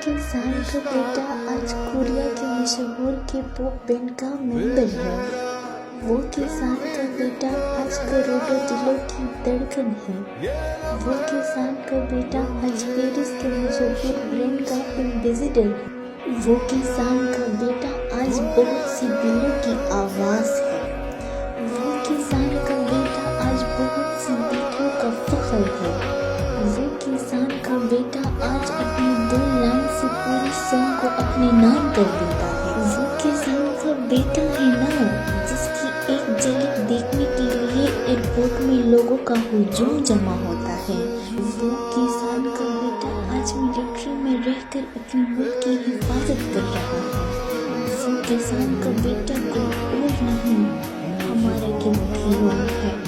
किसान का बेटा आज कोरिया के मशहूर के-पॉप बैंड का मेंबर है। वो किसान का बेटा आज करोड़ों दिलों की धड़कन है। वो किसान का बेटा आज पेरिस के मशहूर ब्रांड का एम्बेसडर है। वो किसान का बेटा आज बहुत सी दिलों की आवाज़ है। वो किसान का बेटा आज बहुत सी बेटियों का फख्र है। वो किसान का बेटा आज अपनी 2 लाइन से पूरे सॉन्ग को अपने नाम कर देता है। वो किसान का बेटा है ना, जिसकी एक झलक देखने के लिए एयरपोर्ट में लोगों का हुजूम जमा होता है। वो किसान का बेटा आज मिलिट्री में रहकर अपने मुल्क की हिफाजत कर रहा है। वो किसान का बेटा कोई और नहीं, हमारा गिनती है।